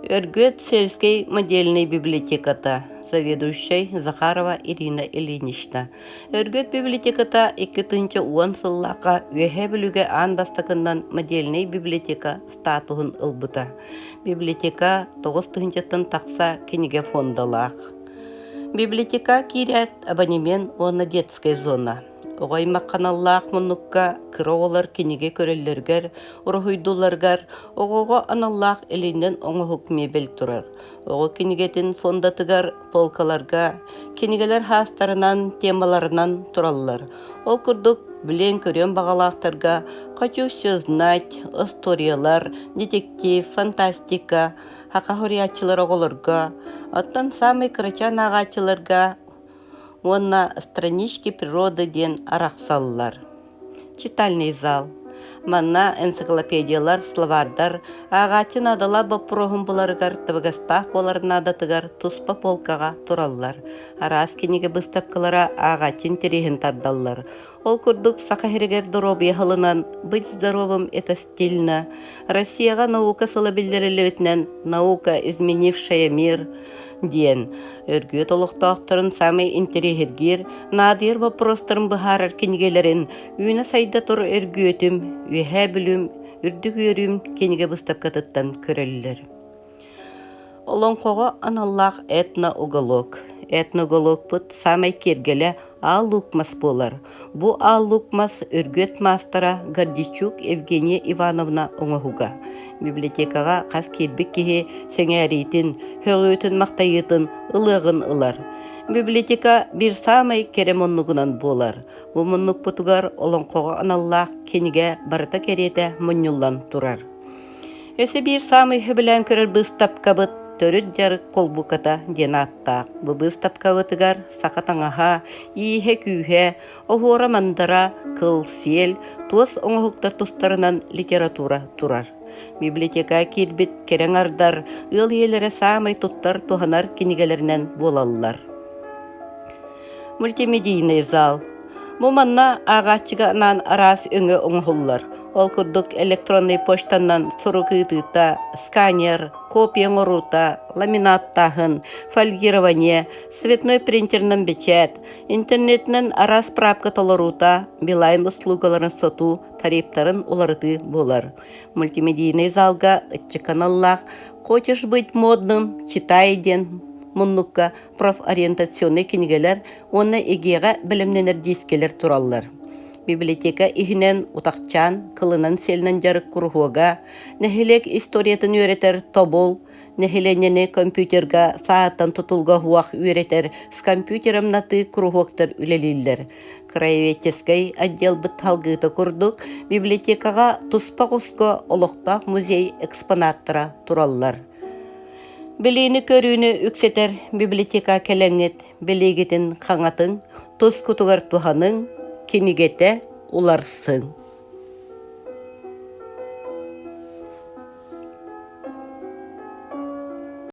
Өргөт сельской модельной библиотеката. Заведующей Захарова Ирина Ильинична. Өргөт библиотеката 2-10 сыллақа өйе бүліге ан бастакыннан модельный библиотека статуын ылбыта. Библиотека 9-тын тақса кенеге фондалақ. Библиотека кирят абонемент оны детская зона. Оғайма қаналлақ мұныққа кыроғылар кенеге көреллергер, ұрғыйдуларгар, оғыға аналлақ елінен оңы хүкмебел тұрар. Оғы кенегетін фондатыгар полкаларға, кенегелер хастарынан, темаларынан тұраллар. Ол күрдік білен көрен бағалақтарға, «Хочу все знать», историялар, детектив, фантастика, хақахориятчылар оғыларға, оттан самый крачан ағачыларға, онна странички природы ден арақсаллар. Читальный зал. Манна энциклопедиялар, словардар, ағачын адала бапырохын бұларығар, табығастақ боларын адатығар, туспа полкаға тураллар. Арас кенеге бұстапқылара ағачын терехін тардаллар. Ол күрдік сақахерегер дұробия ғылынан «Быть здоровым – это стильно», Россияға наука сылабелдерелеветінен «Наука, изменившая мир» диен. Өргөт олықтақтырын самай интерегергер, надыр вопростарын бұхарар кенегелерін, үйіні сайда тұр өргөтім, үйе білім, үрдік өрім кенеге бұстапқатыттан көрелілер. Олон қоға аналлақ этно-уголок. Этно-уголок бұд самай кергелі ал-лукмас болар. Бұ ал-лукмас өргөт мастара Гордичук Евгения Ивановна оңығуға. Библиотекаға қас кербік кеге сәңәрейтін, хөлөтін мақтайытын, ылығын ылар. Библиотека бір самай керемоннығынан болар. Бұ мұннық бұтығар олон қоға аналлақ кенеге барыта кереті мұнюлан тұрар. Өсі бір самай хөбілән көрір бұстап қабыт, төрүт жарык колбуката ден аттақ. Бұбыз тапкавытыгар сақатаңаға, иихе күйхе, оғура мандара, кыл, сел, туыс оңығықтар тұстарынан литература турар. Библиотека кирбит кереңардар, ыл елері самай туттар туғанар кенегелерінен болалылар. Мультимедийный зал. Бұ манна ағатчығанан арас өңі оңғылар. Ол күрдік электронный поштаннан сұрықытыта, сканер, копия ғырута, ламинаттағын, фольгирование, цветной принтернан бечет, интернетнен арас прапка толарута, билайн услугаларын соту, тариптарын уларыты болар. Мультимедийный залга ытчы каналлах, «Хочешь быть модным?» читай ден мұнныққа профориентационный кенегелер, оны егеға білімненер дискелер тураллар. Библиотека ихинен утақчан, кылынан селнен жарық курхуага, нехилек историятын үйретер тобол, нехиленені компьютерга сааттан тутулга хуақ үйретер с компьютером наты курхуактар үлелилер. Краеведческий отдел бітхалгыты күрдік, библиотекаға туспа құсқа олықтақ музей экспонаттыра тураллар. Білейіні көрүүні үксетер библиотека келеңет, білегетін қаңатын, тұс күтігір туханың, кенегете уларсың.